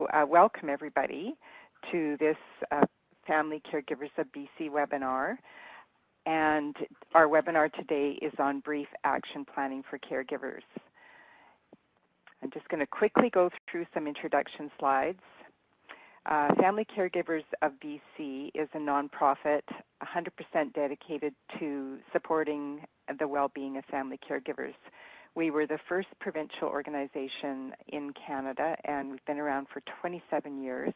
Welcome everybody to this Family Caregivers of BC webinar. And our webinar today is on brief action planning for caregivers. I'm just going to quickly go through some introduction slides. Family Caregivers of BC is a nonprofit 100% dedicated to supporting the well-being of family caregivers. We were the first provincial organization in Canada, and we've been around for 27 years.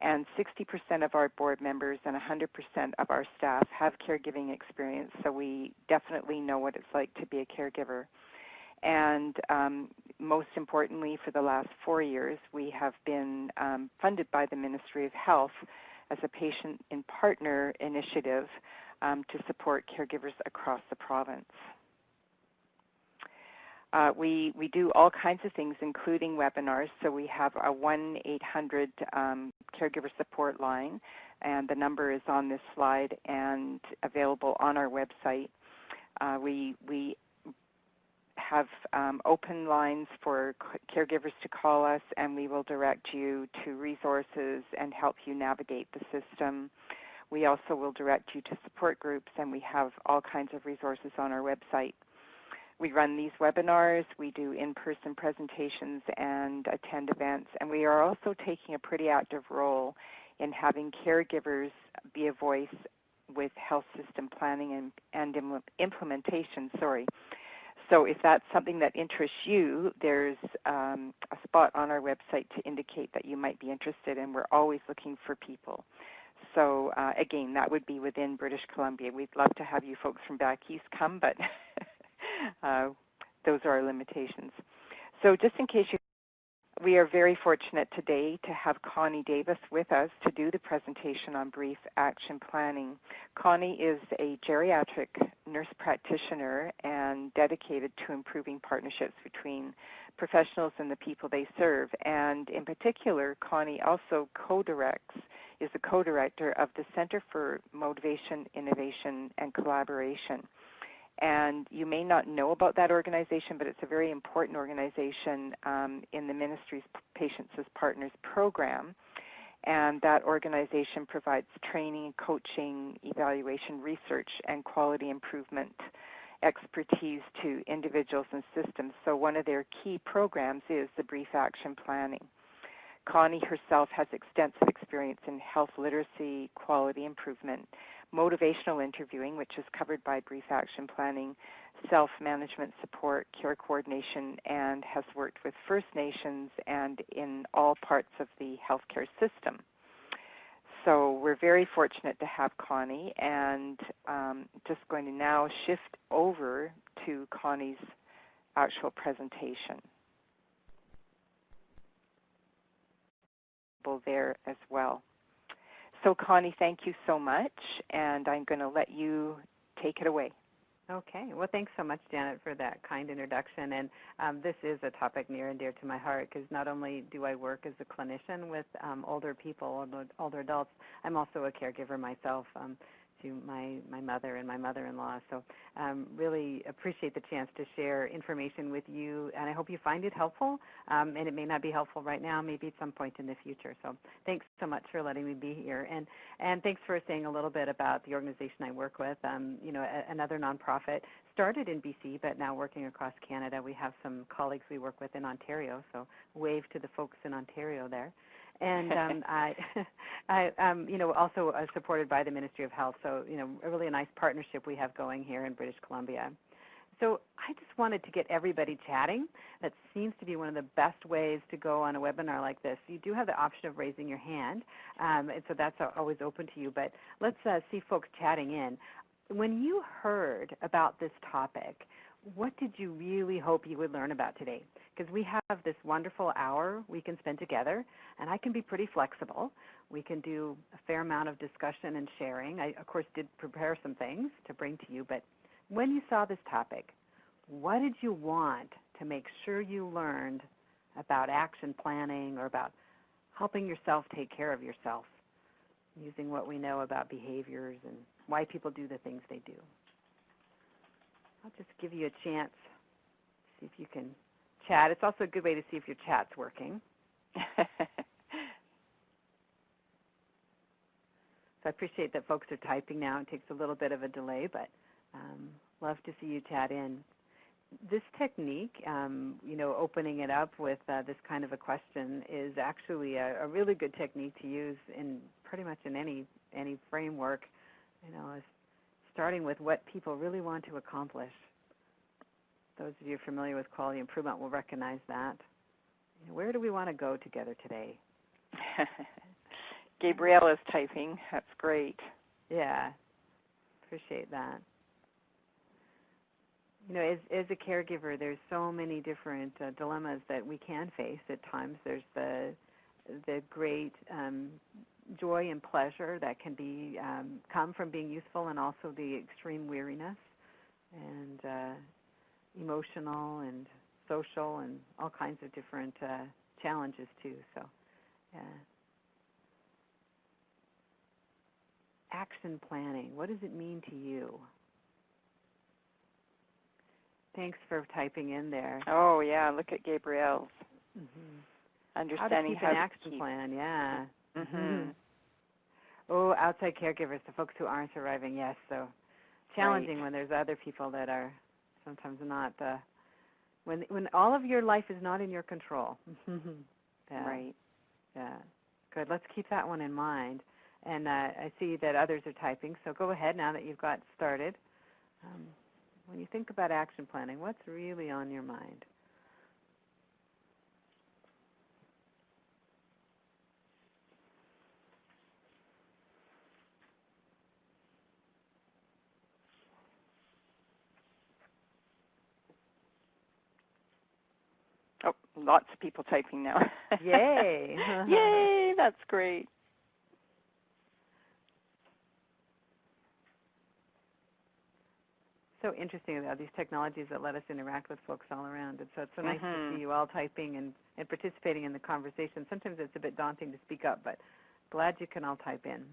And 60% of our board members and 100% of our staff have caregiving experience, so we definitely know what it's like to be a caregiver. And most importantly, for the last 4 years, we have been funded by the Ministry of Health as a patient and partner initiative to support caregivers across the province. We do all kinds of things, including webinars. So we have a 1-800 Caregiver Support line, and the number is on this slide and available on our website. We have open lines for caregivers to call us, and we will direct you to resources and help you navigate the system. We also will direct you to support groups, and we have all kinds of resources on our website. We run these webinars, we do in-person presentations and attend events, and we are also taking a pretty active role in having caregivers be a voice with health system planning and implementation. So if that's something that interests you, there's a spot on our website to indicate that you might be interested, and we're always looking for people. So again, that would be within British Columbia. We'd love to have you folks from back east come, but those are our limitations. So just in case we are very fortunate today to have Connie Davis with us to do the presentation on brief action planning. Connie is a geriatric nurse practitioner and dedicated to improving partnerships between professionals and the people they serve. And in particular, Connie also is the co-director of the Center for Motivation, Innovation, and Collaboration. And you may not know about that organization, but it's a very important organization in the Ministry's Patients as Partners program. And that organization provides training, coaching, evaluation, research, and quality improvement expertise to individuals and systems. So one of their key programs is the brief action planning. Connie herself has extensive experience in health literacy, quality improvement, motivational interviewing, which is covered by brief action planning, self-management support, care coordination, and has worked with First Nations and in all parts of the healthcare system. So we're very fortunate to have Connie, and just going to now shift over to Connie's actual presentation. There as well. So Connie, thank you so much, and I'm going to let you take it away. Okay. Well, thanks so much, Janet, for that kind introduction. And this is a topic near and dear to my heart because not only do I work as a clinician with older people, older adults, I'm also a caregiver myself to my mother and my mother-in-law. So really appreciate the chance to share information with you, and I hope you find it helpful. And it may not be helpful right now, maybe at some point in the future. So thanks so much for letting me be here. And thanks for saying a little bit about the organization I work with. Another nonprofit, started in BC, but now working across Canada. We have some colleagues we work with in Ontario, so wave to the folks in Ontario there. And I also supported by the Ministry of Health, so, a really nice partnership we have going here in British Columbia. So I just wanted to get everybody chatting. That seems to be one of the best ways to go on a webinar like this. You do have the option of raising your hand, and so that's always open to you, but let's see folks chatting in. When you heard about this topic, what did you really hope you would learn about today? Because we have this wonderful hour we can spend together, and I can be pretty flexible. We can do a fair amount of discussion and sharing. I, of course, did prepare some things to bring to you, but when you saw this topic, what did you want to make sure you learned about action planning or about helping yourself take care of yourself, using what we know about behaviors and why people do the things they do? I'll just give you a chance, see if you can chat. It's also a good way to see if your chat's working. So I appreciate that folks are typing now. It takes a little bit of a delay, but love to see you chat in. This technique, opening it up with this kind of a question is actually a really good technique to use in pretty much in any framework, starting with what people really want to accomplish. Those of you familiar with quality improvement will recognize that. Where do we want to go together today? Gabrielle is typing. That's great. Yeah, appreciate that. As a caregiver, there's so many different dilemmas that we can face at times. There's the great joy and pleasure that can be come from being useful, and also the extreme weariness and emotional and social and all kinds of different challenges too. So, action planning. What does it mean to you? Thanks for typing in there. Oh, yeah, look at Gabrielle's. Understanding how to keep an action plan, yeah. Oh, outside caregivers, the folks who aren't surviving, yes. So challenging when there's other people that are sometimes not, when all of your life is not in your control. Yeah. Right. Yeah, good. Let's keep that one in mind. And I see that others are typing, so go ahead now that you've got started. When you think about action planning, what's really on your mind? Oh, lots of people typing now. Yay! Yay, that's great. So interesting about these technologies that let us interact with folks all around. And so it's so nice to see you all typing and participating in the conversation. Sometimes it's a bit daunting to speak up, but glad you can all type in.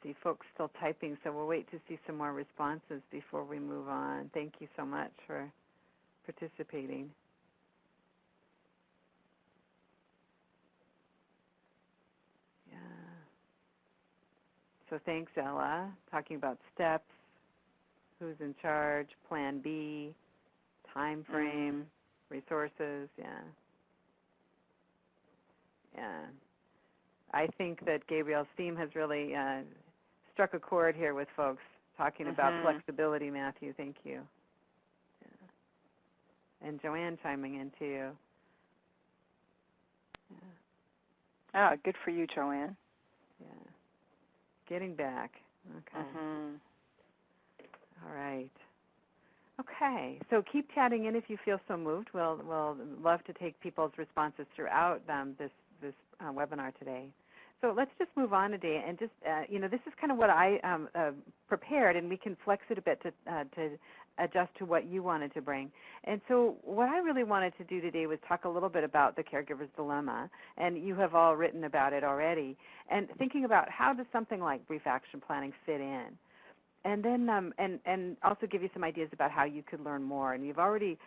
See folks still typing, so we'll wait to see some more responses before we move on. Thank you so much for participating. Yeah. So thanks, Ella. Talking about steps, who's in charge, plan B, time frame, resources, yeah. Yeah. I think that Gabrielle's theme has really struck a chord here with folks, talking about flexibility, Matthew. Thank you. Yeah. And Joanne chiming in, too. Yeah. Ah, good for you, Joanne. Yeah. Getting back. Okay. All right. Okay. So keep chatting in if you feel so moved. We'll love to take people's responses throughout this webinar today. So let's just move on today, and just this is kind of what I prepared, and we can flex it a bit to adjust to what you wanted to bring. And so what I really wanted to do today was talk a little bit about the caregiver's dilemma, and you have all written about it already, and thinking about how does something like brief action planning fit in. And then, and also give you some ideas about how you could learn more. And you've already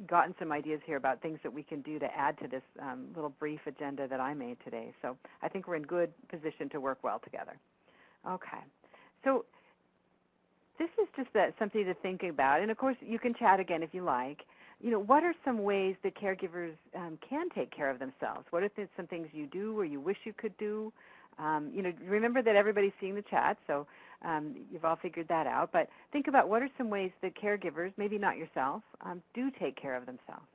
gotten some ideas here about things that we can do to add to this little brief agenda that I made today. So I think we're in good position to work well together. Okay. So this is just something to think about. And of course, you can chat again if you like. What are some ways that caregivers can take care of themselves? What are some things you do or you wish you could do? Remember that everybody's seeing the chat, so you've all figured that out. But think about what are some ways that caregivers, maybe not yourself, do take care of themselves.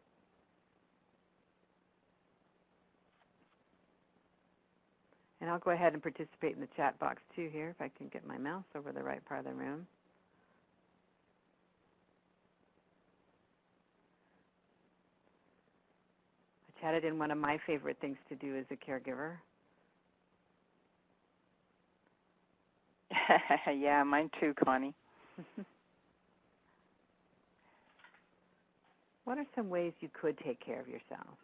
And I'll go ahead and participate in the chat box too here, if I can get my mouse over the right part of the room. I chatted in one of my favorite things to do as a caregiver. Yeah, mine too, Connie. What are some ways you could take care of yourself?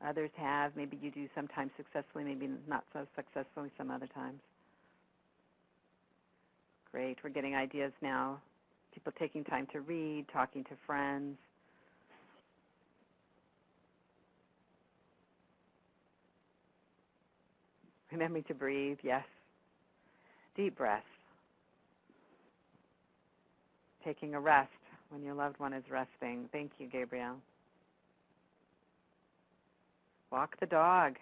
others have. Maybe you do sometimes successfully, maybe not so successfully some other times. Great. We're getting ideas now. People taking time to read, talking to friends. Remembering to breathe, yes. Deep breaths. Taking a rest when your loved one is resting. Thank you, Gabrielle. Walk the dog.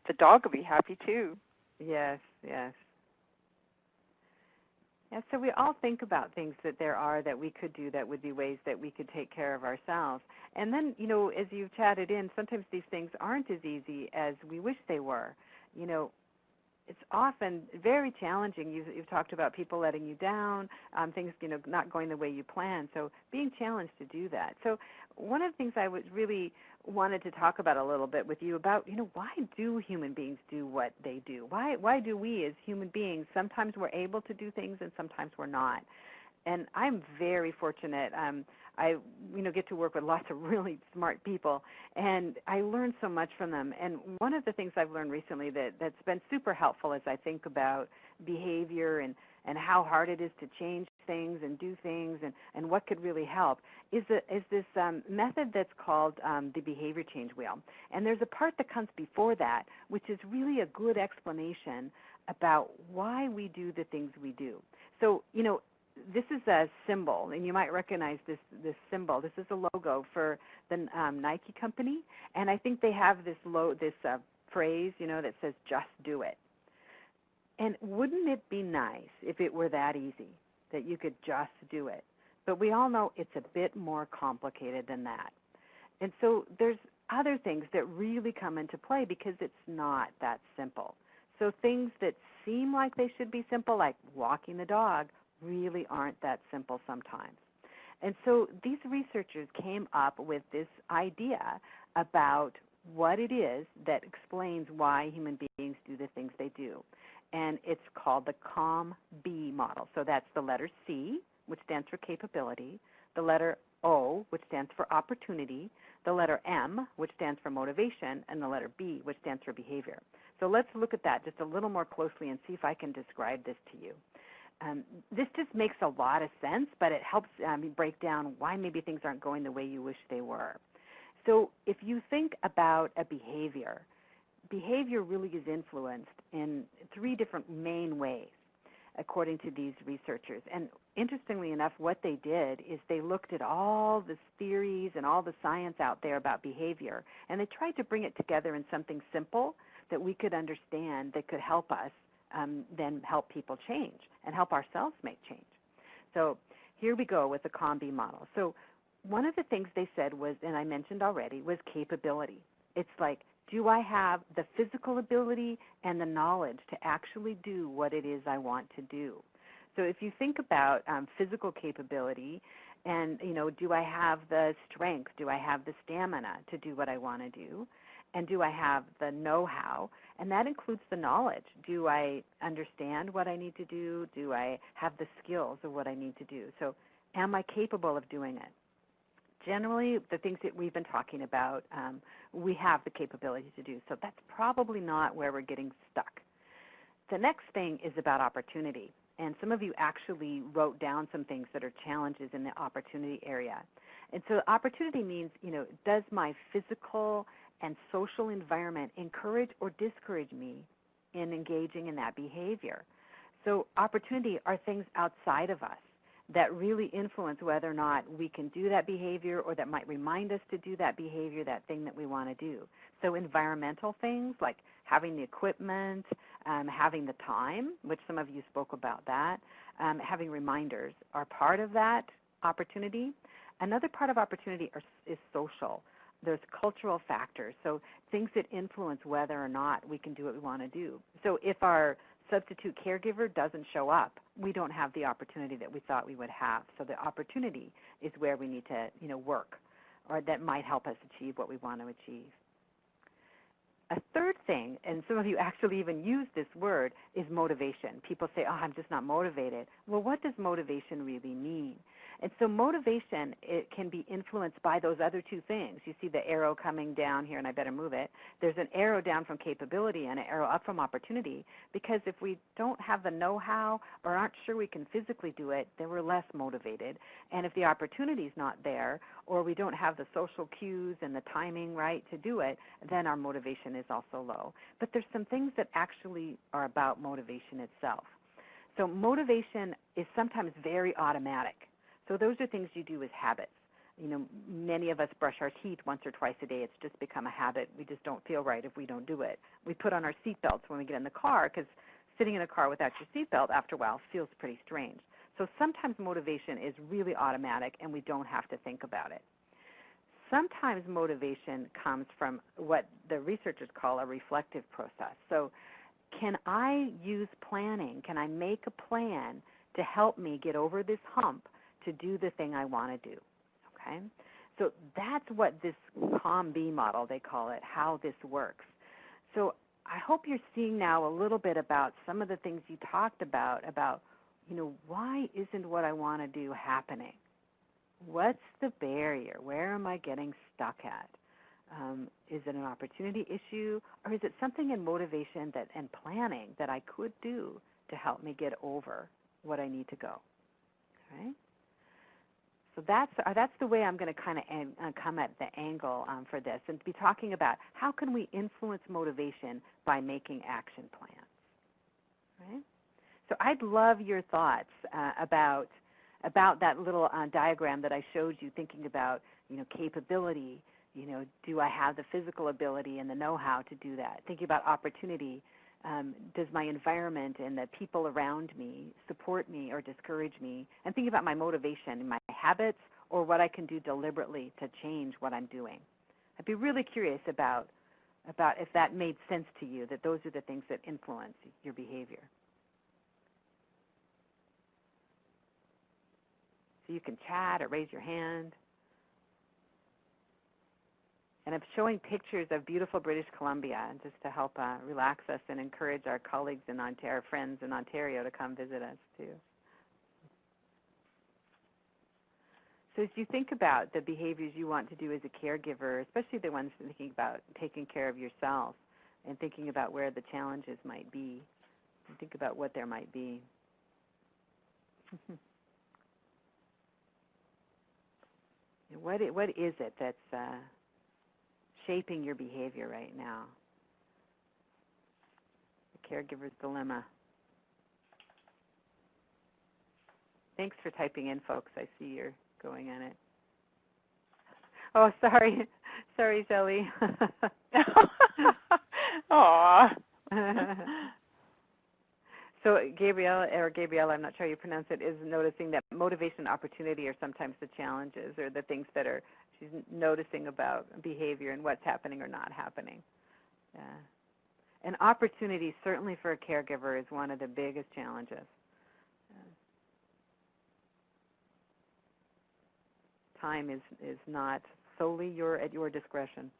The dog will be happy too. Yes, yes. Yeah, so we all think about things that there are that we could do that would be ways that we could take care of ourselves. And then, as you've chatted in, sometimes these things aren't as easy as we wish they were. It's often very challenging. You've talked about people letting you down, things, not going the way you plan. So being challenged to do that. So one of the things I was really wanted to talk about a little bit with you about, why do human beings do what they do? Why do we as human beings, sometimes we're able to do things and sometimes we're not? And I'm very fortunate. I get to work with lots of really smart people, and I learn so much from them. And one of the things I've learned recently that's been super helpful as I think about behavior and how hard it is to change things and do things and what could really help is this method that's called the behavior change wheel. And there's a part that comes before that, which is really a good explanation about why we do the things we do. So, this is a symbol, and you might recognize this symbol. This is a logo for the Nike company, and I think they have this phrase, that says, "Just do it." And wouldn't it be nice if it were that easy, that you could just do it? But we all know it's a bit more complicated than that. And so there's other things that really come into play because it's not that simple. So things that seem like they should be simple, like walking the dog, really aren't that simple sometimes. And so these researchers came up with this idea about what it is that explains why human beings do the things they do. And it's called the COM-B model. So that's the letter C, which stands for capability, the letter O, which stands for opportunity, the letter M, which stands for motivation, and the letter B, which stands for behavior. So let's look at that just a little more closely and see if I can describe this to you. This just makes a lot of sense, but it helps break down why maybe things aren't going the way you wish they were. So if you think about a behavior really is influenced in three different main ways, according to these researchers. And interestingly enough, what they did is they looked at all the theories and all the science out there about behavior, and they tried to bring it together in something simple that we could understand that could help us then help people change and help ourselves make change. So here we go with the COM-B model. So one of the things they said was, and I mentioned already, was capability. It's like, do I have the physical ability and the knowledge to actually do what it is I want to do? So if you think about physical capability and, do I have the strength? Do I have the stamina to do what I want to do? And do I have the know-how? And that includes the knowledge. Do I understand what I need to do? Do I have the skills of what I need to do? So am I capable of doing it? Generally, the things that we've been talking about, we have the capability to do. So that's probably not where we're getting stuck. The next thing is about opportunity. And some of you actually wrote down some things that are challenges in the opportunity area. And so opportunity means, does my physical and social environment encourage or discourage me in engaging in that behavior? So opportunity are things outside of us that really influence whether or not we can do that behavior or that might remind us to do that behavior, that thing that we want to do. So environmental things like having the equipment, having the time, which some of you spoke about that, having reminders are part of that opportunity. Another part of opportunity is social. There's cultural factors, so things that influence whether or not we can do what we want to do. So if our substitute caregiver doesn't show up, we don't have the opportunity that we thought we would have. So the opportunity is where we need to, work, or that might help us achieve what we want to achieve. A third thing, and some of you actually even use this word, is motivation. People say, oh, I'm just not motivated. Well, what does motivation really mean? And so motivation, it can be influenced by those other two things. You see the arrow coming down here, and I better move it. There's an arrow down from capability and an arrow up from opportunity, because if we don't have the know-how or aren't sure we can physically do it, then we're less motivated. And if the opportunity is not there, or we don't have the social cues and the timing right to do it, then our motivation is also low. But there's some things that actually are about motivation itself. So motivation is sometimes very automatic. So those are things you do as habits. You know, many of us brush our teeth once or twice a day. It's just become a habit. We just don't feel right if we don't do it. We put on our seatbelts when we get in the car, because sitting in a car without your seatbelt after a while feels pretty strange. So sometimes motivation is really automatic and we don't have to think about it. Sometimes motivation comes from what the researchers call a reflective process. So can I use planning? Can I make a plan to help me get over this hump to do the thing I want to do? Okay? So that's what this COM-B model, they call it, how this works. So I hope you're seeing now a little bit about some of the things you talked about, you know, why isn't what I want to do happening? What's the barrier? Where am I getting stuck at? Is it an opportunity issue, or is it something in motivation and planning that I could do to help me get over what I need to go? Okay? So that's the way I'm going to kind of come at the angle for this, and to be talking about how can we influence motivation by making action plans. Right? So I'd love your thoughts about that little diagram that I showed you, thinking about, you know, capability. You know, do I have the physical ability and the know-how to do that? Thinking about opportunity. Does my environment and the people around me support me or discourage me? And thinking about my motivation, my habits, or what I can do deliberately to change what I'm doing. I'd be really curious about if that made sense to you, that those are the things that influence your behavior. So you can chat or raise your hand. And I'm showing pictures of beautiful British Columbia just to help relax us and encourage our colleagues in Ontario, our friends in Ontario, to come visit us too. So as you think about the behaviors you want to do as a caregiver, especially the ones thinking about taking care of yourself and thinking about where the challenges might be, and think about what there might be. What is it that's shaping your behavior right now? The caregiver's dilemma. Thanks for typing in, folks. I see you're going on it. Oh, sorry. Sorry, Shelley. Aw. So Gabrielle, I'm not sure how you pronounce it, is noticing that motivation and opportunity are sometimes the challenges, or the things that she's noticing about behavior and what's happening or not happening. Yeah. And opportunity, certainly for a caregiver, is one of the biggest challenges. Time is not solely at your discretion.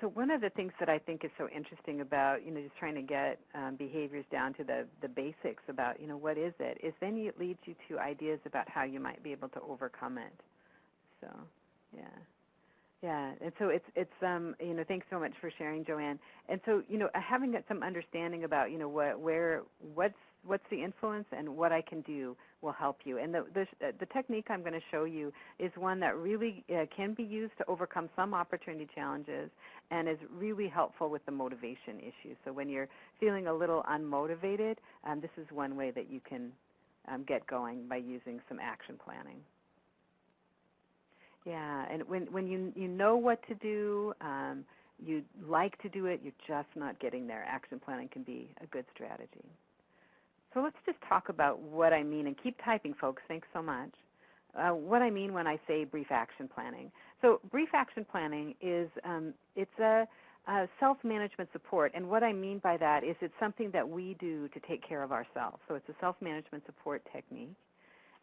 So one of the things that I think is so interesting about, just trying to get behaviors down to the basics about, what is it, is then it leads you to ideas about how you might be able to overcome it. So, yeah. Yeah, and so it's thanks so much for sharing, Joanne. And so, having some understanding about, what's the influence and what I can do will help you. And the technique I'm going to show you is one that really can be used to overcome some opportunity challenges and is really helpful with the motivation issue. So when you're feeling a little unmotivated, this is one way that you can get going by using some action planning. Yeah, and when you know what to do, you like to do it, you're just not getting there. Action planning can be a good strategy. So let's just talk about what I mean, and keep typing, folks. Thanks so much. What I mean when I say brief action planning. So brief action planning is it's Self-management support, and what I mean by that is it's something that we do to take care of ourselves. So it's a self-management support technique,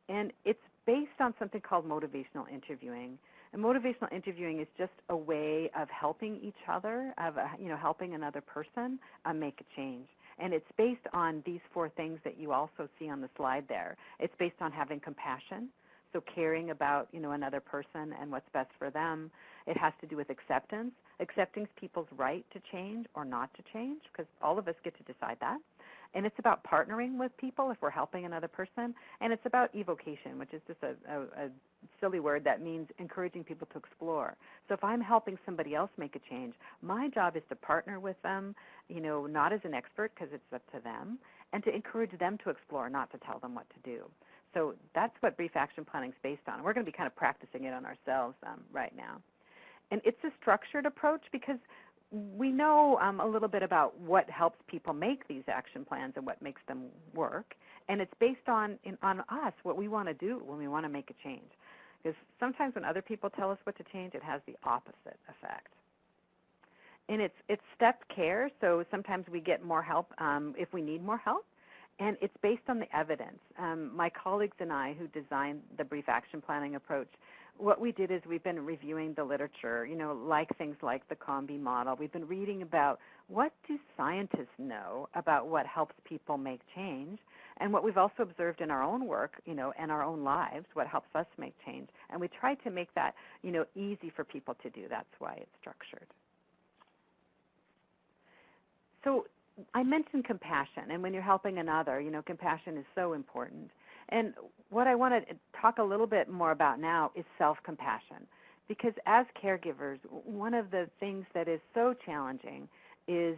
and it's based on something called motivational interviewing. And motivational interviewing is just a way of helping each other, of helping another person make a change. And it's based on these 4 things that you also see on the slide there. It's based on having compassion, so caring about another person and what's best for them. It has to do with acceptance, accepting people's right to change or not to change, because all of us get to decide that. And it's about partnering with people if we're helping another person. And it's about evocation, which is just a silly word that means encouraging people to explore. So if I'm helping somebody else make a change, my job is to partner with them, not as an expert because it's up to them, and to encourage them to explore, not to tell them what to do. So that's what brief action planning is based on. We're going to be kind of practicing it on ourselves right now. And it's a structured approach because we know a little bit about what helps people make these action plans and what makes them work. And it's based on us, what we want to do when we want to make a change. Because sometimes when other people tell us what to change, it has the opposite effect. And it's stepped care, so sometimes we get more help if we need more help. And it's based on the evidence. My colleagues and I who designed the brief action planning approach, what we did is we've been reviewing the literature, like things like the COMBI model. We've been reading about what do scientists know about what helps people make change, and what we've also observed in our own work, and our own lives, what helps us make change. And we try to make that, easy for people to do. That's why it's structured. So I mentioned compassion, and when you're helping another, compassion is so important. And what I want to talk a little bit more about now is self-compassion, because as caregivers, one of the things that is so challenging is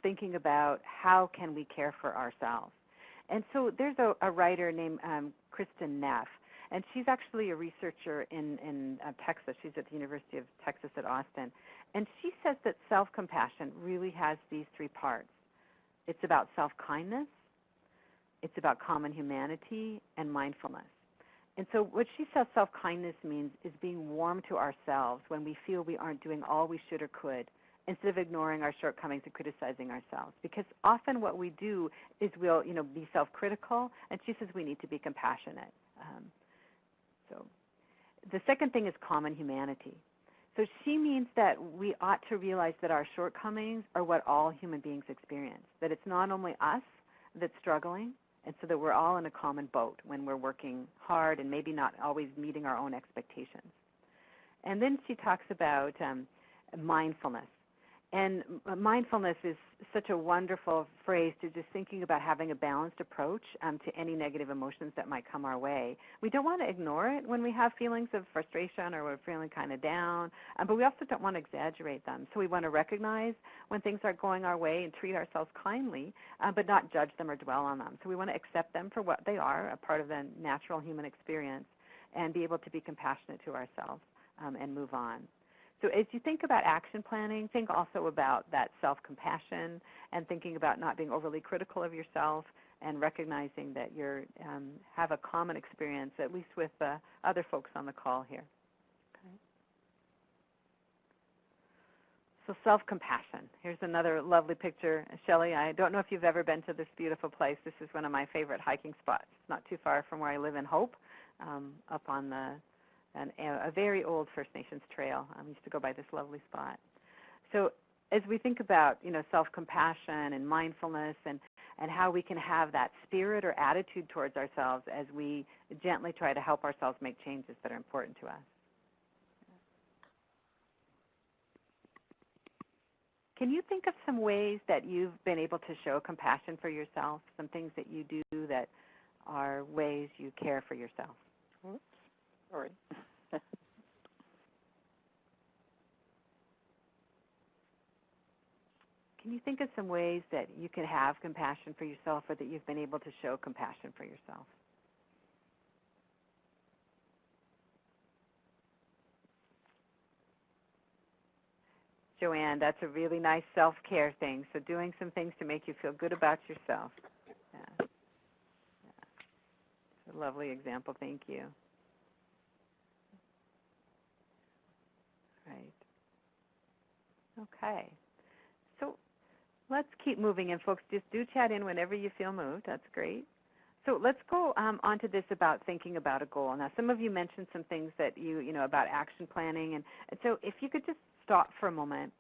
thinking about how can we care for ourselves. And so there's a writer named Kristen Neff, and she's actually a researcher in Texas. She's at the University of Texas at Austin. And she says that self-compassion really has these 3 parts. It's about self-kindness, it's about common humanity, and mindfulness. And so what she says self-kindness means is being warm to ourselves when we feel we aren't doing all we should or could, instead of ignoring our shortcomings and criticizing ourselves. Because often what we do is we'll be self-critical, and she says we need to be compassionate. So the second thing is common humanity. So she means that we ought to realize that our shortcomings are what all human beings experience, that it's not only us that's struggling, and so that we're all in a common boat when we're working hard and maybe not always meeting our own expectations. And then she talks about mindfulness. And mindfulness is such a wonderful phrase to just thinking about having a balanced approach to any negative emotions that might come our way. We don't want to ignore it when we have feelings of frustration or we're feeling kind of down, but we also don't want to exaggerate them. So we want to recognize when things aren't going our way and treat ourselves kindly, but not judge them or dwell on them. So we want to accept them for what they are, a part of the natural human experience, and be able to be compassionate to ourselves and move on. So as you think about action planning, think also about that self-compassion and thinking about not being overly critical of yourself and recognizing that you have a common experience, at least with other folks on the call here. Okay. So self-compassion. Here's another lovely picture. Shelley, I don't know if you've ever been to this beautiful place. This is one of my favorite hiking spots. It's not too far from where I live in Hope, up on a very old First Nations trail. I used to go by this lovely spot. So as we think about self-compassion and mindfulness and how we can have that spirit or attitude towards ourselves as we gently try to help ourselves make changes that are important to us. Can you think of some ways that you've been able to show compassion for yourself, some things that you do that are ways you care for yourself? Oops, sorry. Can you think of some ways that you can have compassion for yourself or that you've been able to show compassion for yourself? Joanne, that's a really nice self-care thing. So doing some things to make you feel good about yourself. Yeah. It's a lovely example. Thank you. Right. Okay. Let's keep moving, and folks, just do chat in whenever you feel moved. That's great. So let's go on to this about thinking about a goal. Now, some of you mentioned some things that you know, about action planning, and so if you could just stop for a moment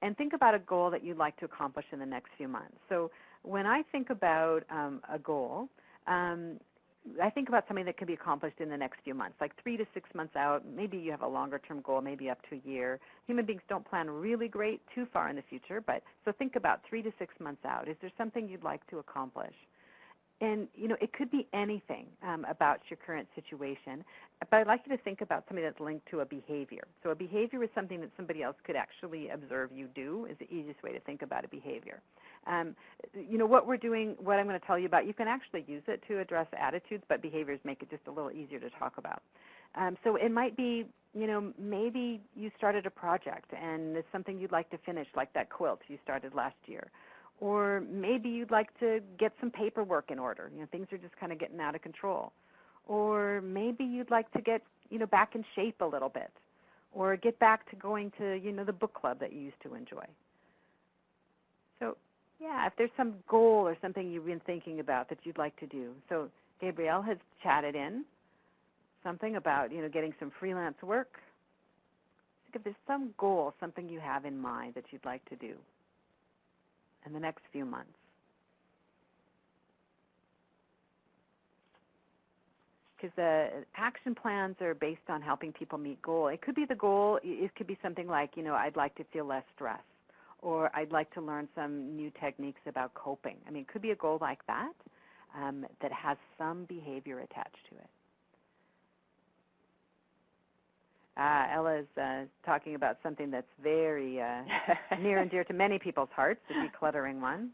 and think about a goal that you'd like to accomplish in the next few months. So when I think about a goal, I think about something that can be accomplished in the next few months, like 3 to 6 months out. Maybe you have a longer-term goal, maybe up to a year. Human beings don't plan really great too far in the future, but so think about 3 to 6 months out. Is there something you'd like to accomplish? And, you know, it could be anything about your current situation, but I'd like you to think about something that's linked to a behavior. So a behavior is something that somebody else could actually observe you do, is the easiest way to think about a behavior. You know, what we're doing, what I'm going to tell you about, you can actually use it to address attitudes, but behaviors make it just a little easier to talk about. So it might be, you know, maybe you started a project and it's something you'd like to finish, like that quilt you started last year. Or maybe you'd like to get some paperwork in order. You know, things are just kind of getting out of control. Or maybe you'd like to get, you know, back in shape a little bit. Or get back to going to, you know, the book club that you used to enjoy. So, yeah, if there's some goal or something you've been thinking about that you'd like to do. So Gabrielle has chatted in something about, you know, getting some freelance work. Think if there's some goal, something you have in mind that you'd like to do in the next few months. Because the action plans are based on helping people meet goal. It could be the goal, it could be something like, you know, I'd like to feel less stress, or I'd like to learn some new techniques about coping. I mean, it could be a goal like that that has some behavior attached to it. Ella's talking about something that's very near and dear to many people's hearts, the decluttering one.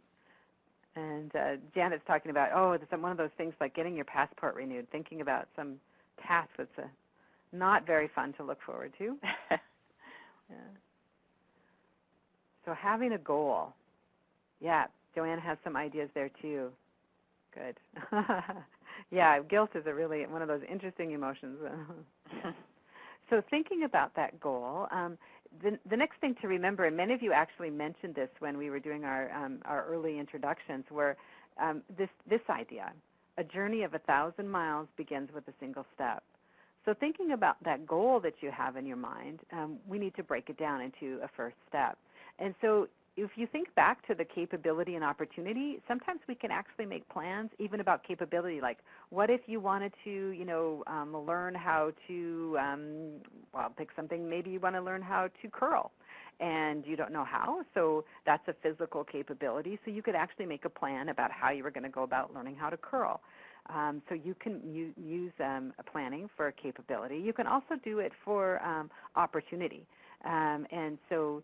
And Janet's talking about, it's one of those things like getting your passport renewed, thinking about some task that's not very fun to look forward to. Yeah. So having a goal. Yeah, Joanne has some ideas there too. Good. Yeah, guilt is really one of those interesting emotions. So thinking about that goal, the next thing to remember, and many of you actually mentioned this when we were doing our early introductions, were this idea: a journey of 1,000 miles begins with a single step. So thinking about that goal that you have in your mind, we need to break it down into a first step. And so if you think back to the capability and opportunity, sometimes we can actually make plans even about capability. Like, what if you wanted to, you know, learn how to, well, pick something, maybe you want to learn how to curl, and you don't know how, so that's a physical capability. So you could actually make a plan about how you were going to go about learning how to curl. So you can use a planning for a capability. You can also do it for opportunity. And so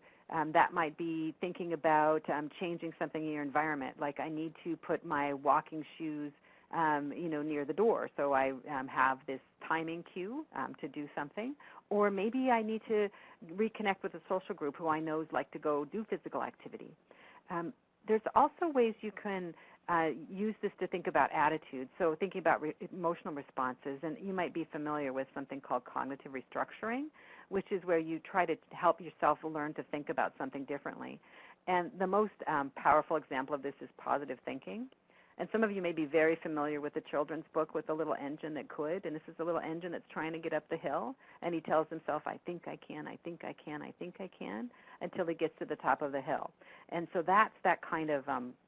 that might be thinking about changing something in your environment, like I need to put my walking shoes you know, near the door, so I have this timing cue to do something. Or maybe I need to reconnect with a social group who I know like to go do physical activity. There's also ways you can use this to think about attitudes, so thinking about emotional responses, and you might be familiar with something called cognitive restructuring, which is where you try to help yourself learn to think about something differently. And the most powerful example of this is positive thinking. And some of you may be very familiar with the children's book with the little engine that could, and this is the little engine that's trying to get up the hill, and he tells himself, I think I can, I think I can, I think I can, until he gets to the top of the hill. And so that's that kind of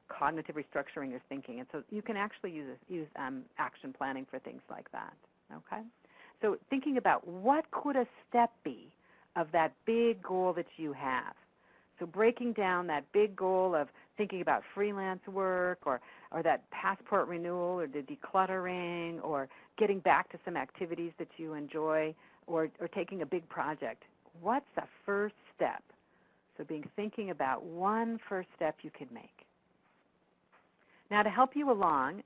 cognitive restructuring your thinking. And so you can actually use action planning for things like that, okay? So thinking about what could a step be of that big goal that you have. So breaking down that big goal of thinking about freelance work or that passport renewal or the decluttering or getting back to some activities that you enjoy or taking a big project. What's the first step? So thinking about one first step you could make. Now to help you along,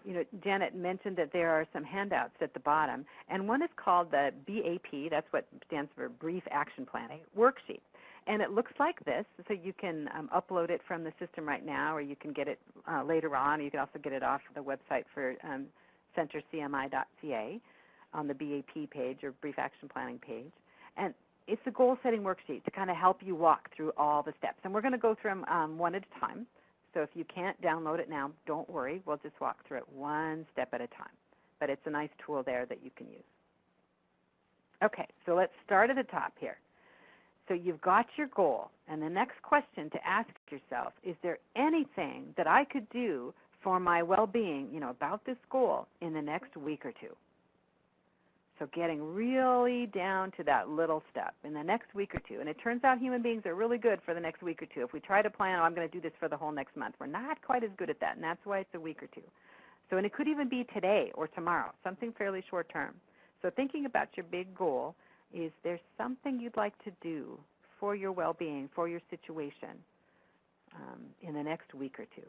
you know, Janet mentioned that there are some handouts at the bottom, and one is called the BAP, that's what stands for Brief Action Planning, worksheet. And it looks like this, so you can upload it from the system right now, or you can get it later on. You can also get it off the website for centercmi.ca on the BAP page or Brief Action Planning page. And it's a goal-setting worksheet to kind of help you walk through all the steps. And we're going to go through them one at a time. So if you can't download it now, don't worry. We'll just walk through it one step at a time. But it's a nice tool there that you can use. Okay, so let's start at the top here. So you've got your goal. And the next question to ask yourself, is there anything that I could do for my well-being, about this goal in the next week or two? So getting really down to that little step in the next week or two. And it turns out human beings are really good for the next week or two. If we try to plan, I'm going to do this for the whole next month, we're not quite as good at that, and that's why it's a week or two. So, and it could even be today or tomorrow, something fairly short term. So thinking about your big goal, is there something you'd like to do for your well-being, for your situation in the next week or two?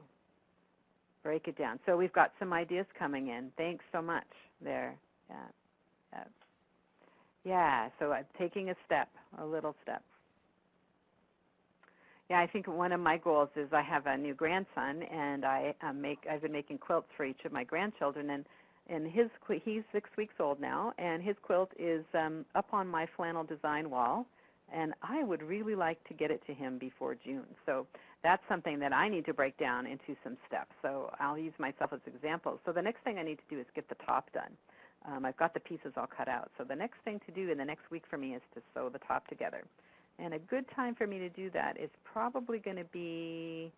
Break it down. So we've got some ideas coming in. Thanks so much there. Yeah, so taking a step, a little step. Yeah, I think one of my goals is I have a new grandson, and I've been making quilts for each of my grandchildren, and he's 6 weeks old now, and his quilt is up on my flannel design wall, and I would really like to get it to him before June. So that's something that I need to break down into some steps. So I'll use myself as examples. So the next thing I need to do is get the top done. I've got the pieces all cut out. So the next thing to do in the next week for me is to sew the top together. And a good time for me to do that is probably going to be,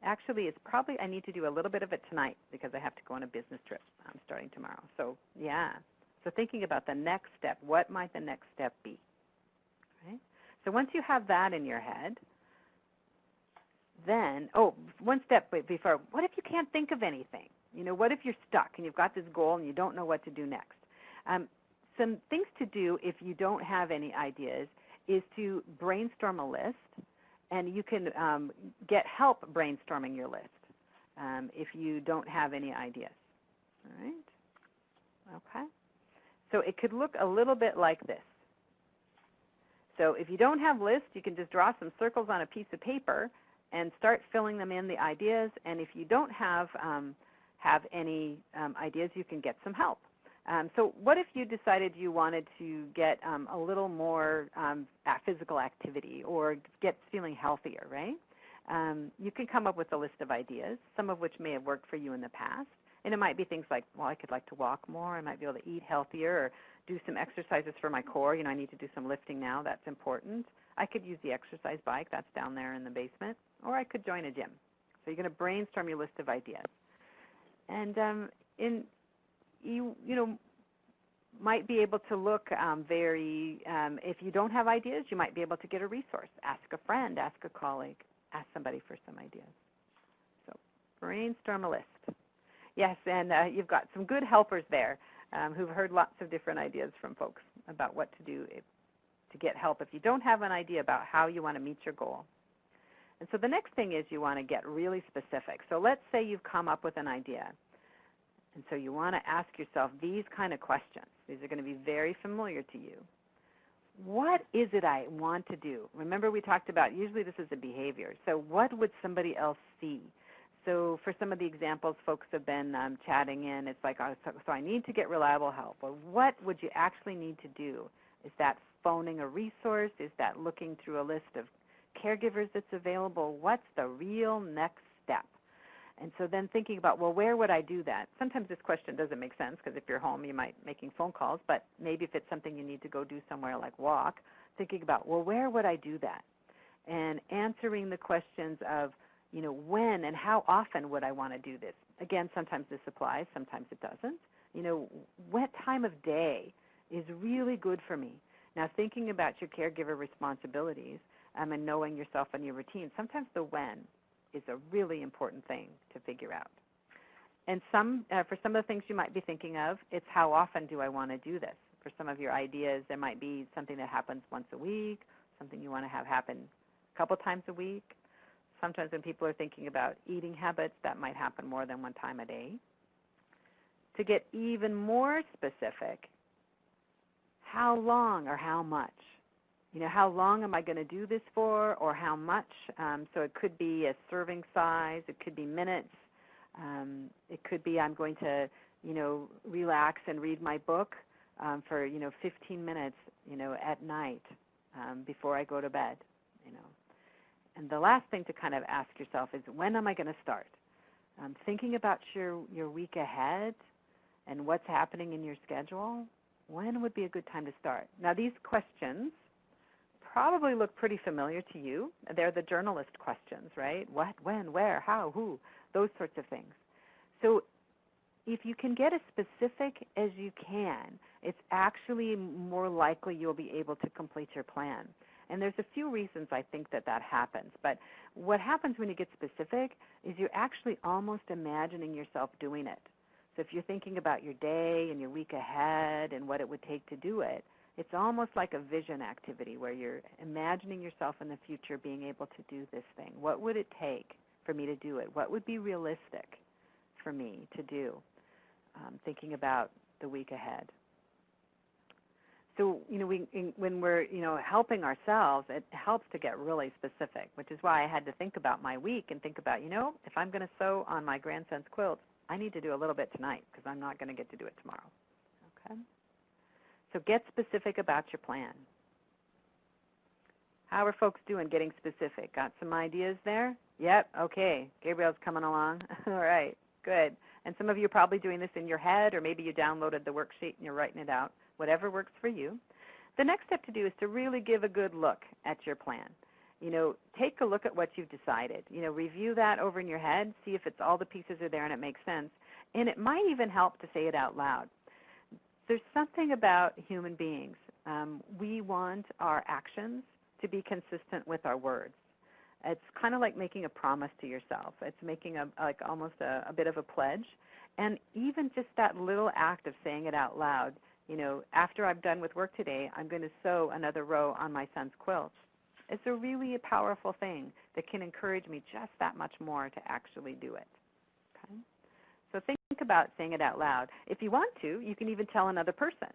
actually it's probably, I need to do a little bit of it tonight because I have to go on a business trip starting tomorrow. So yeah, so thinking about the next step, what might the next step be? Right? So once you have that in your head, then, one step before, what if you can't think of anything? What if you're stuck and you've got this goal and you don't know what to do next? Some things to do if you don't have any ideas is to brainstorm a list, and you can get help brainstorming your list if you don't have any ideas. All right? Okay. So it could look a little bit like this. So if you don't have lists, you can just draw some circles on a piece of paper and start filling them in, the ideas. And if you don't have any ideas, you can get some help. So what if you decided you wanted to get a little more physical activity or get feeling healthier, right? You can come up with a list of ideas, some of which may have worked for you in the past. And it might be things like, well, I could like to walk more. I might be able to eat healthier or do some exercises for my core. I need to do some lifting now. That's important. I could use the exercise bike. That's down there in the basement. Or I could join a gym. So you're going to brainstorm your list of ideas. And you might be able to look if you don't have ideas, you might be able to get a resource. Ask a friend, ask a colleague, ask somebody for some ideas. So brainstorm a list. Yes, and you've got some good helpers there who've heard lots of different ideas from folks about what to do to get help if you don't have an idea about how you want to meet your goal. And so the next thing is you want to get really specific. So let's say you've come up with an idea. And so you want to ask yourself these kind of questions. These are going to be very familiar to you. What is it I want to do? Remember we talked about, usually this is a behavior. So what would somebody else see? So for some of the examples folks have been chatting in, it's like, so I need to get reliable help. Well, what would you actually need to do? Is that phoning a resource? Is that looking through a list of caregivers that's available? What's the real next step? And so then thinking about, well, where would I do that? Sometimes this question doesn't make sense because if you're home, you might be making phone calls, but maybe if it's something you need to go do somewhere like walk, thinking about, well, where would I do that? And answering the questions of, when and how often would I want to do this? Again, sometimes this applies, sometimes it doesn't. What time of day is really good for me? Now, thinking about your caregiver responsibilities and knowing yourself and your routine, sometimes the when is a really important thing to figure out. And for some of the things you might be thinking of, it's how often do I want to do this? For some of your ideas, there might be something that happens once a week, something you want to have happen a couple times a week. Sometimes when people are thinking about eating habits, that might happen more than one time a day. To get even more specific, how long or how much? How long am I going to do this for, or how much? So it could be a serving size. It could be minutes. It could be I'm going to, relax and read my book for, 15 minutes, at night. before I go to bed, you know. And the last thing to kind of ask yourself is, when am I going to start? Thinking about your week ahead and what's happening in your schedule, when would be a good time to start? Now, these questions probably look pretty familiar to you. They're the journalist questions, right? What, when, where, how, who, those sorts of things. So if you can get as specific as you can, it's actually more likely you'll be able to complete your plan. And there's a few reasons I think that happens. But what happens when you get specific is you're actually almost imagining yourself doing it. So if you're thinking about your day and your week ahead and what it would take to do it, it's almost like a vision activity where you're imagining yourself in the future being able to do this thing. What would it take for me to do it? What would be realistic for me to do? Thinking about the week ahead. So, you know, when we're, you know, helping ourselves, it helps to get really specific, which is why I had to think about my week and think about, you know, if I'm going to sew on my grandson's quilts, I need to do a little bit tonight because I'm not going to get to do it tomorrow. Okay? So get specific about your plan. How are folks doing getting specific? Got some ideas there? Yep, okay. Gabriel's coming along. All right, good. And some of you are probably doing this in your head, or maybe you downloaded the worksheet and you're writing it out. Whatever works for you. The next step to do is to really give a good look at your plan. You know, take a look at what you've decided. You know, review that over in your head, see if it's all the pieces are there and it makes sense. And it might even help to say it out loud. There's something about human beings. We want our actions to be consistent with our words. It's kind of like making a promise to yourself. It's making almost a bit of a pledge. And even just that little act of saying it out loud, you know, after I'm done with work today, I'm going to sew another row on my son's quilt. It's a really powerful thing that can encourage me just that much more to actually do it. Okay? So think about saying it out loud. If you want to, you can even tell another person.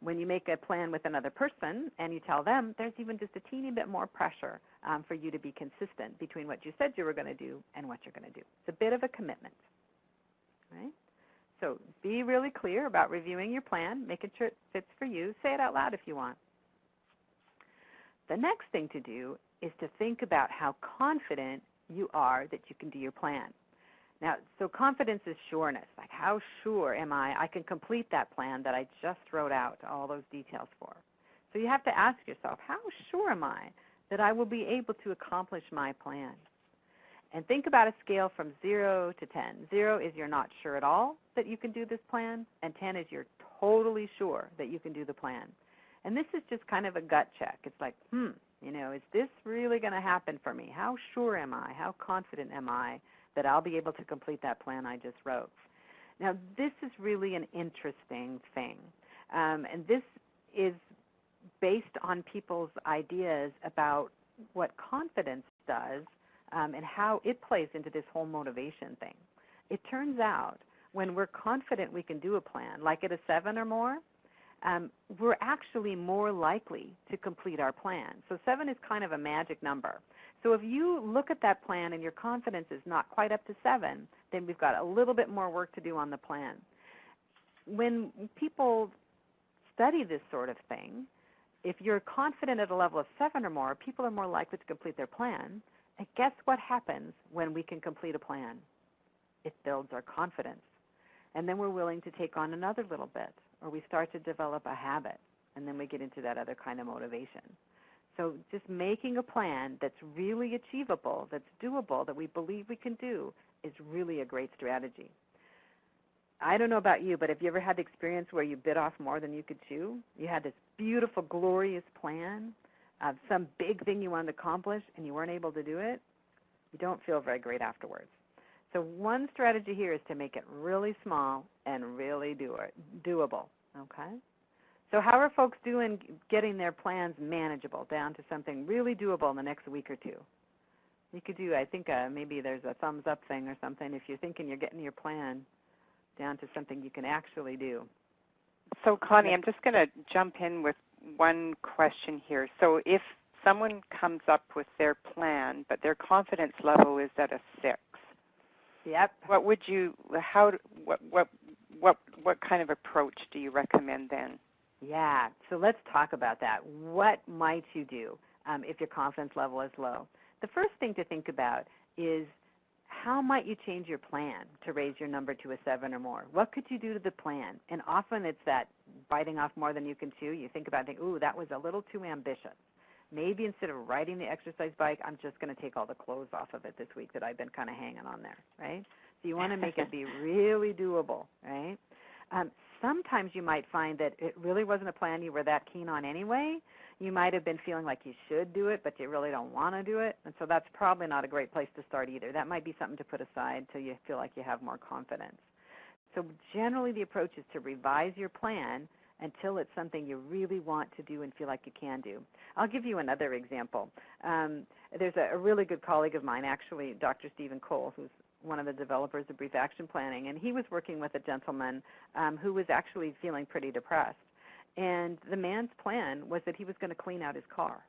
When you make a plan with another person and you tell them, there's even just a teeny bit more pressure for you to be consistent between what you said you were going to do and what you're going to do. It's a bit of a commitment, right? So be really clear about reviewing your plan, making sure it fits for you. Say it out loud if you want. The next thing to do is to think about how confident you are that you can do your plan. Now, so confidence is sureness. Like, how sure am I can complete that plan that I just wrote out all those details for? So you have to ask yourself, how sure am I that I will be able to accomplish my plan? And think about a scale from 0 to 10. 0 is you're not sure at all that you can do this plan, and 10 is you're totally sure that you can do the plan. And this is just kind of a gut check. It's like, you know, is this really going to happen for me? How sure am I? How confident am I that I'll be able to complete that plan I just wrote? Now, this is really an interesting thing. And this is based on people's ideas about what confidence does and how it plays into this whole motivation thing. It turns out when we're confident we can do a plan, like at a 7 or more, we're actually more likely to complete our plan. So 7 is kind of a magic number. So if you look at that plan and your confidence is not quite up to 7, then we've got a little bit more work to do on the plan. When people study this sort of thing, if you're confident at a level of 7 or more, people are more likely to complete their plan. And guess what happens when we can complete a plan? It builds our confidence. And then we're willing to take on another little bit, or we start to develop a habit, and then we get into that other kind of motivation. So just making a plan that's really achievable, that's doable, that we believe we can do, is really a great strategy. I don't know about you, but have you ever had the experience where you bit off more than you could chew? You had this beautiful, glorious plan of some big thing you wanted to accomplish, and you weren't able to do it? You don't feel very great afterwards. So one strategy here is to make it really small and really doable, okay? So how are folks doing getting their plans manageable down to something really doable in the next week or two? You could do, I think maybe there's a thumbs up thing or something if you're thinking you're getting your plan down to something you can actually do. So Connie, I'm just going to jump in with one question here. So if someone comes up with their plan, but their confidence level is at a 6, yep. What kind of approach do you recommend then? Yeah, so let's talk about that. What might you do if your confidence level is low? The first thing to think about is how might you change your plan to raise your number to a 7 or more? What could you do to the plan? And often it's that biting off more than you can chew. You think about it and think, ooh, that was a little too ambitious. Maybe instead of riding the exercise bike, I'm just going to take all the clothes off of it this week that I've been kind of hanging on there, right? So you want to make it be really doable, right? Sometimes you might find that it really wasn't a plan you were that keen on anyway. You might have been feeling like you should do it, but you really don't want to do it. And so that's probably not a great place to start either. That might be something to put aside until you feel like you have more confidence. So generally the approach is to revise your plan until it's something you really want to do and feel like you can do. I'll give you another example. There's a really good colleague of mine, actually, Dr. Stephen Cole, who's one of the developers of Brief Action Planning, and he was working with a gentleman who was actually feeling pretty depressed. And the man's plan was that he was going to clean out his car.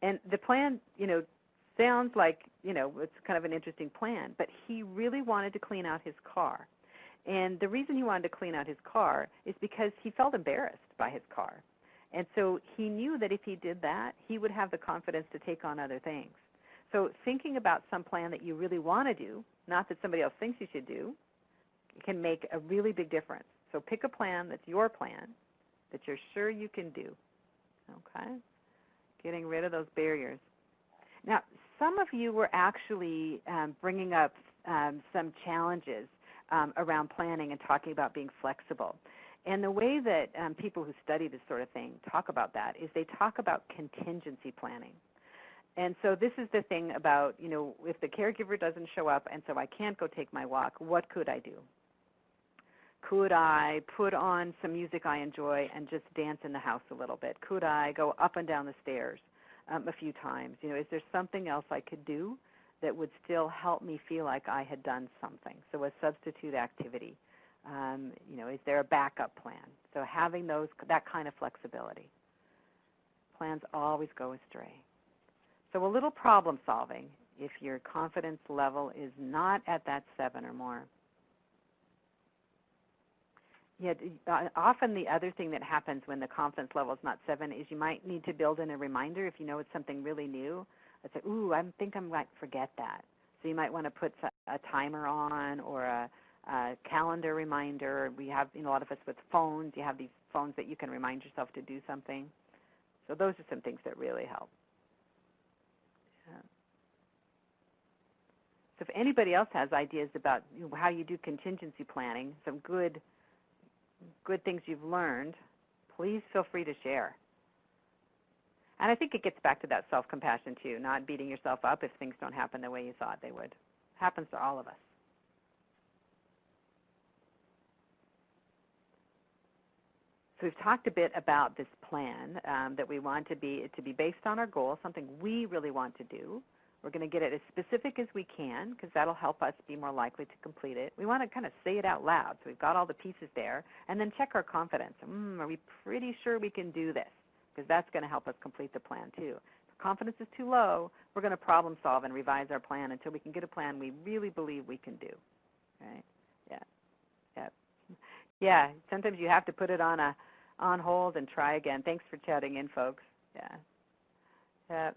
And the plan, sounds like, it's kind of an interesting plan, but he really wanted to clean out his car. And the reason he wanted to clean out his car is because he felt embarrassed by his car. And so he knew that if he did that, he would have the confidence to take on other things. So thinking about some plan that you really want to do, not that somebody else thinks you should do, can make a really big difference. So pick a plan that's your plan, that you're sure you can do, okay? Getting rid of those barriers. Now, some of you were actually bringing up some challenges around planning and talking about being flexible. And the way that people who study this sort of thing talk about that is they talk about contingency planning. And so this is the thing about, if the caregiver doesn't show up and so I can't go take my walk, what could I do? Could I put on some music I enjoy and just dance in the house a little bit? Could I go up and down the stairs a few times? Is there something else I could do that would still help me feel like I had done something? So a substitute activity. Is there a backup plan? So having that kind of flexibility. Plans always go astray. So a little problem solving if your confidence level is not at that 7 or more. Yet often the other thing that happens when the confidence level is not 7 is you might need to build in a reminder if you know it's something really new. It's like, ooh, I think I might forget that. So you might want to put a timer on or a calendar reminder. We have, a lot of us with phones, you have these phones that you can remind yourself to do something. So those are some things that really help. So if anybody else has ideas about how you do contingency planning, some good things you've learned, please feel free to share. And I think it gets back to that self-compassion too, not beating yourself up if things don't happen the way you thought they would. Happens to all of us. So we've talked a bit about this plan that we want to be based on our goals, something we really want to do. We're going to get it as specific as we can because that'll help us be more likely to complete it. We want to kind of say it out loud so we've got all the pieces there and then check our confidence. Are we pretty sure we can do this? Because that's going to help us complete the plan too. If confidence is too low, we're going to problem solve and revise our plan until we can get a plan we really believe we can do. Right? Yeah, sometimes you have to put it on hold and try again. Thanks for chatting in, folks. Yeah.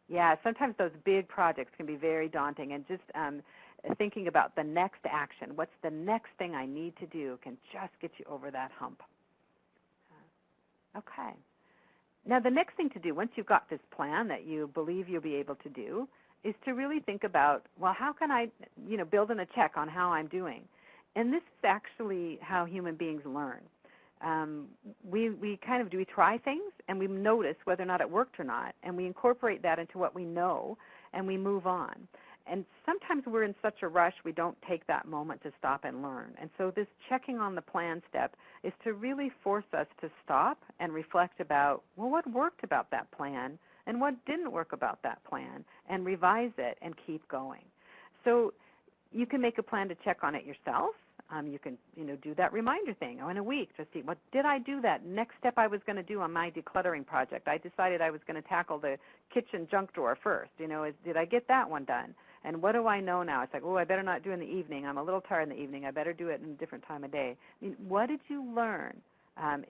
Yeah, sometimes those big projects can be very daunting, and just thinking about the next action, what's the next thing I need to do, can just get you over that hump. Okay. Now the next thing to do, once you've got this plan that you believe you'll be able to do, is to really think about, well, how can I, build in a check on how I'm doing? And this is actually how human beings learn. We try things and we notice whether or not it worked or not, and we incorporate that into what we know and we move on. And sometimes we're in such a rush we don't take that moment to stop and learn. And so this checking on the plan step is to really force us to stop and reflect about, well, what worked about that plan and what didn't work about that plan, and revise it and keep going. So you can make a plan to check on it yourself. You can, do that reminder thing in a week to see, what did I do that next step I was going to do on my decluttering project? I decided I was going to tackle the kitchen junk drawer first. Did I get that one done? And what do I know now? It's like, oh, I better not do it in the evening. I'm a little tired in the evening. I better do it in a different time of day. I mean, what did you learn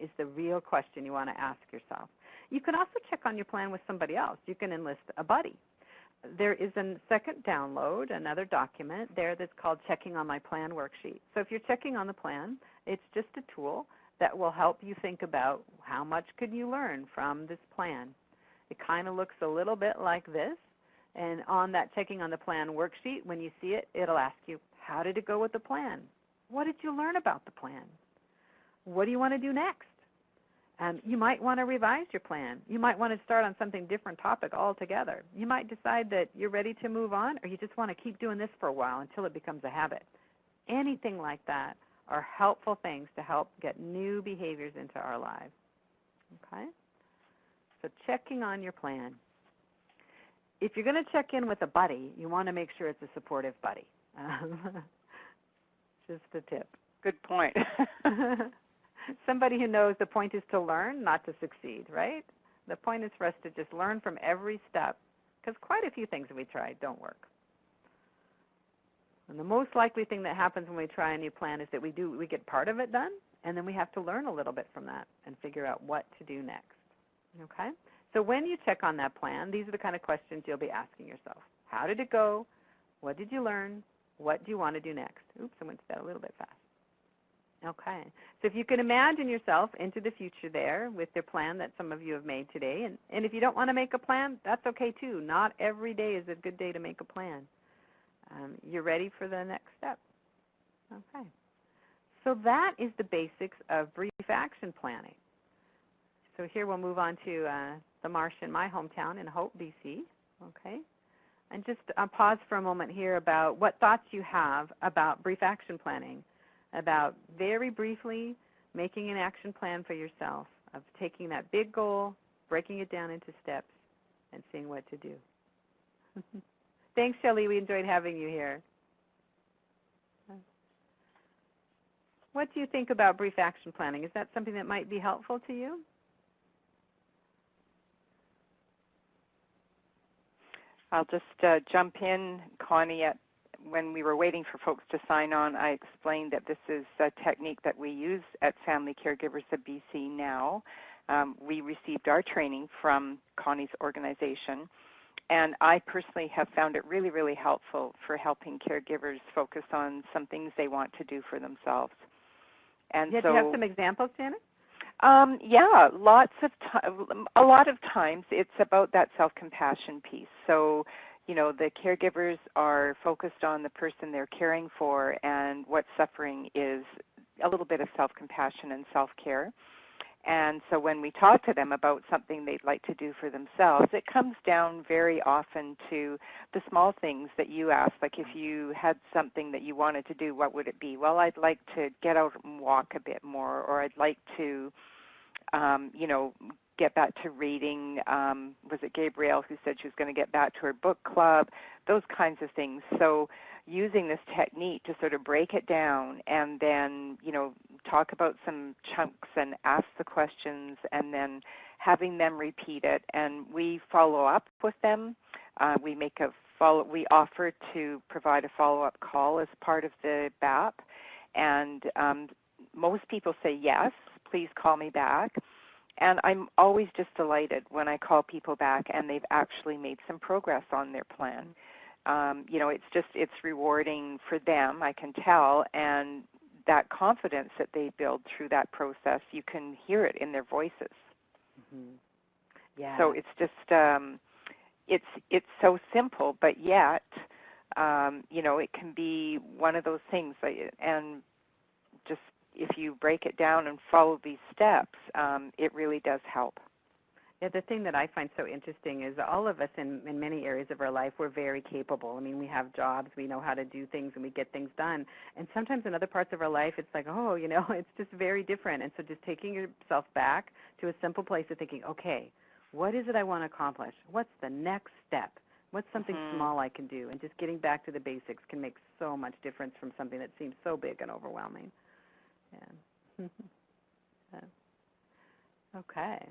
is the real question you want to ask yourself. You can also check on your plan with somebody else. You can enlist a buddy. There is a second download, another document there that's called Checking on My Plan Worksheet. So if you're checking on the plan, it's just a tool that will help you think about how much could you learn from this plan. It kind of looks a little bit like this. And on that Checking on the Plan worksheet, when you see it, it'll ask you, how did it go with the plan? What did you learn about the plan? What do you want to do next? You might want to revise your plan. You might want to start on something different topic altogether. You might decide that you're ready to move on, or you just want to keep doing this for a while until it becomes a habit. Anything like that are helpful things to help get new behaviors into our lives. Okay? So checking on your plan. If you're going to check in with a buddy, you want to make sure it's a supportive buddy. Just a tip. Good point. Somebody who knows the point is to learn, not to succeed, right? The point is for us to just learn from every step, because quite a few things that we try don't work. And the most likely thing that happens when we try a new plan is that we get part of it done, and then we have to learn a little bit from that and figure out what to do next. Okay? So when you check on that plan, these are the kind of questions you'll be asking yourself. How did it go? What did you learn? What do you want to do next? Oops, I went to that a little bit fast. Okay. So if you can imagine yourself into the future there with the plan that some of you have made today, and if you don't want to make a plan, that's okay too. Not every day is a good day to make a plan. You're ready for the next step. Okay. So that is the basics of brief action planning. So here we'll move on to the marsh in my hometown in Hope, BC. Okay. And just pause for a moment here about what thoughts you have about brief action planning, about very briefly making an action plan for yourself, of taking that big goal, breaking it down into steps, and seeing what to do. Thanks, Shelley. We enjoyed having you here. What do you think about brief action planning? Is that something that might be helpful to you? I'll just jump in, Connie. When we were waiting for folks to sign on, I explained that this is a technique that we use at Family Caregivers of BC now. We received our training from Connie's organization, and I personally have found it really, really helpful for helping caregivers focus on some things they want to do for themselves. And yeah, so, do you have some examples, Janet? Yeah, a lot of times it's about that self-compassion piece. So, you know, the caregivers are focused on the person they're caring for, and what's suffering is a little bit of self-compassion and self-care. And so when we talk to them about something they'd like to do for themselves, it comes down very often to the small things that you ask. Like if you had something that you wanted to do, what would it be? Well, I'd like to get out and walk a bit more, or I'd like to, you know, get back to reading. Was it Gabrielle who said she was going to get back to her book club? Those kinds of things. So using this technique to sort of break it down and then, you know, talk about some chunks and ask the questions and then having them repeat it. And we follow up with them. We offer to provide a follow-up call as part of the BAP. And most people say, yes, please call me back. And I'm always just delighted when I call people back and they've actually made some progress on their plan. You know, it's rewarding for them, I can tell, and that confidence that they build through that process, you can hear it in their voices. Mm-hmm. Yeah. So it's just, it's so simple, but yet, you know, it can be one of those things, and just if you break it down and follow these steps, it really does help. Yeah, the thing that I find so interesting is all of us in many areas of our life, we're very capable. I mean, we have jobs, we know how to do things, and we get things done. And sometimes in other parts of our life, it's like, oh, you know, it's just very different. And so just taking yourself back to a simple place of thinking, okay, what is it I want to accomplish? What's the next step? What's something small I can do? And just getting back to the basics can make so much difference from something that seems so big and overwhelming. Yeah. Okay.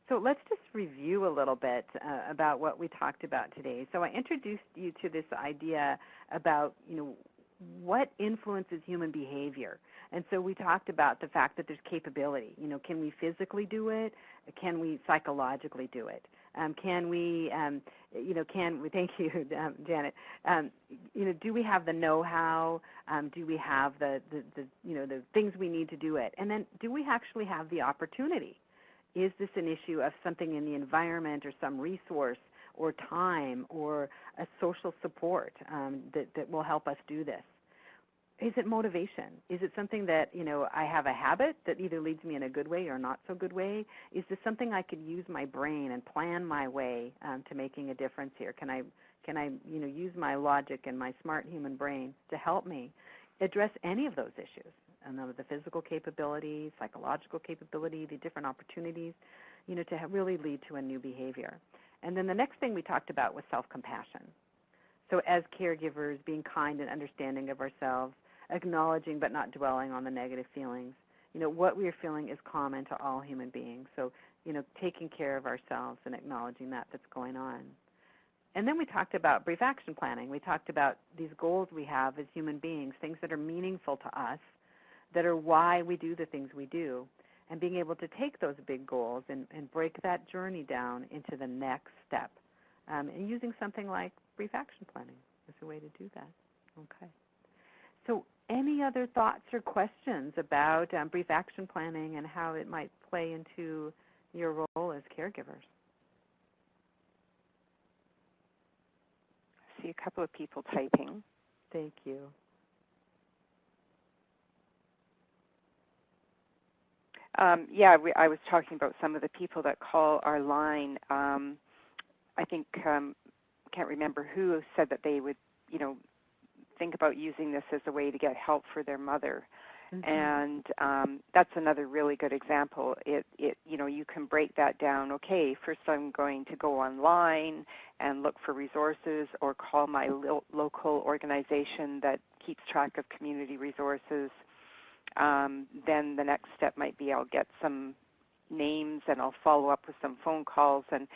So let's just review a little bit about what we talked about today. So I introduced you to this idea about, what influences human behavior. And so we talked about the fact that there's capability. Can we physically do it? Can we psychologically do it? Can we, thank you, Janet. Do we have the know-how? Do we have the things we need to do it? And then do we actually have the opportunity? Is this an issue of something in the environment or some resource or time or a social support that will help us do this? Is it motivation? Is it something that, I have a habit that either leads me in a good way or not so good way? Is this something I could use my brain and plan my way to making a difference here? Can I use my logic and my smart human brain to help me address any of those issues? And the physical capability, psychological capability, the different opportunities, to really lead to a new behavior. And then the next thing we talked about was self-compassion. So as caregivers, being kind and understanding of ourselves, acknowledging but not dwelling on the negative feelings. What we are feeling is common to all human beings. So, taking care of ourselves and acknowledging that's going on. And then we talked about brief action planning. We talked about these goals we have as human beings, things that are meaningful to us, that are why we do the things we do, and being able to take those big goals and break that journey down into the next step. And using something like brief action planning is a way to do that. Okay. So any other thoughts or questions about brief action planning and how it might play into your role as caregivers? I see a couple of people typing. Thank you. I was talking about some of the people that call our line. I think, can't remember who said that they would, think about using this as a way to get help for their mother. Mm-hmm. And that's another really good example. You can break that down. Okay, first I'm going to go online and look for resources or call my local organization that keeps track of community resources. Then the next step might be I'll get some names and I'll follow up with some phone calls and,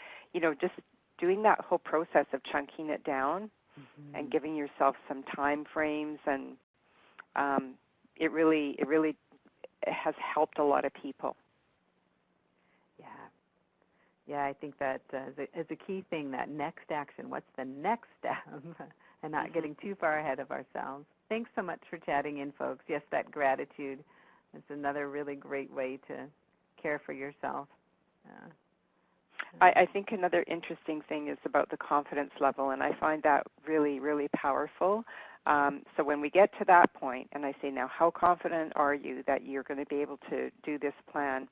just doing that whole process of chunking it down and giving yourself some time frames, and it really has helped a lot of people. Yeah, I think that is a key thing, that next action. What's the next step? And not getting too far ahead of ourselves. Thanks so much for chatting in, folks. Yes, that gratitude is another really great way to care for yourself. I think another interesting thing is about the confidence level, and I find that really, really powerful. So when we get to that point, and I say, now, how confident are you that you're going to be able to do this plan?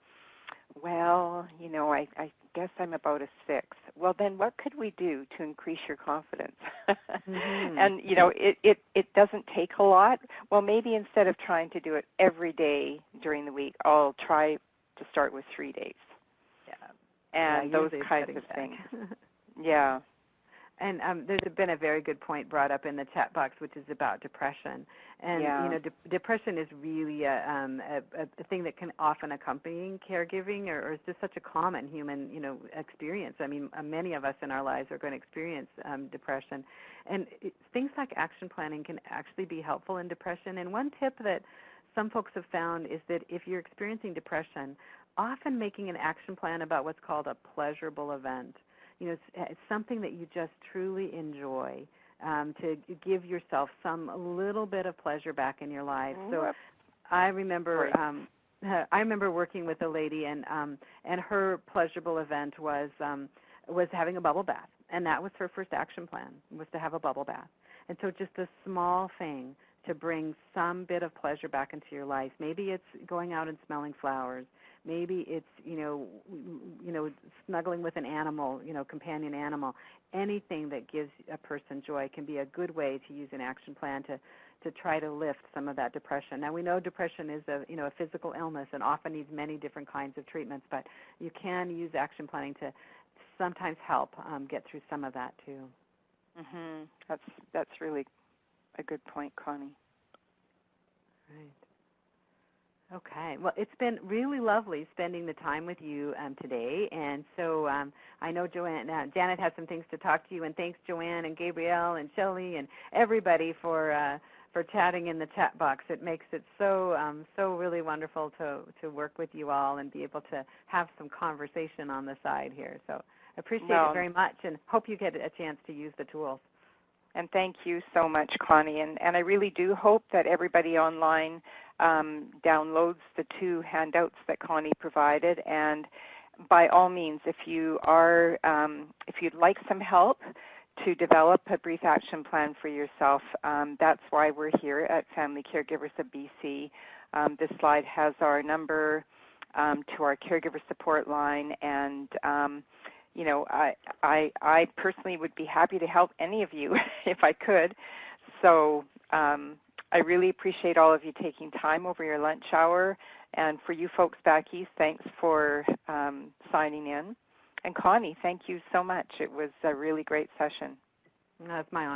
Well, I guess I'm about a 6. Well, then what could we do to increase your confidence? And, it doesn't take a lot. Well, maybe instead of trying to do it every day during the week, I'll try to start with 3 days. And those kinds of things. Yeah. And there's been a very good point brought up in the chat box, which is about depression. And, depression is really a thing that can often accompany caregiving, or is just such a common human, experience. I mean, many of us in our lives are going to experience depression. And things like action planning can actually be helpful in depression. And one tip that some folks have found is that if you're experiencing depression, often making an action plan about what's called a pleasurable event. It's something that you just truly enjoy, to give yourself some little bit of pleasure back in your life. So I remember working with a lady, and her pleasurable event was having a bubble bath, and that was her first action plan, was to have a bubble bath. And so just a small thing to bring some bit of pleasure back into your life. Maybe it's going out and smelling flowers. Maybe it's, snuggling with an animal, companion animal. Anything that gives a person joy can be a good way to use an action plan to try to lift some of that depression. Now, we know depression is a physical illness and often needs many different kinds of treatments, but you can use action planning to sometimes help get through some of that too. Mm-hmm. That's really a good point, Connie. Right. Okay. Well, it's been really lovely spending the time with you today. And so I know Janet has some things to talk to you. And thanks, Joanne and Gabrielle and Shelley and everybody for chatting in the chat box. It makes it so really wonderful to work with you all and be able to have some conversation on the side here. So appreciate it very much and hope you get a chance to use the tools. And thank you so much, Connie. And I really do hope that everybody online downloads the 2 handouts that Connie provided. And by all means, if you are, if you'd like some help to develop a brief action plan for yourself, that's why we're here at Family Caregivers of BC. This slide has our number to our caregiver support line, and you know, I personally would be happy to help any of you if I could. So I really appreciate all of you taking time over your lunch hour. And for you folks back east, thanks for signing in. And Connie, thank you so much. It was a really great session. That's my honor.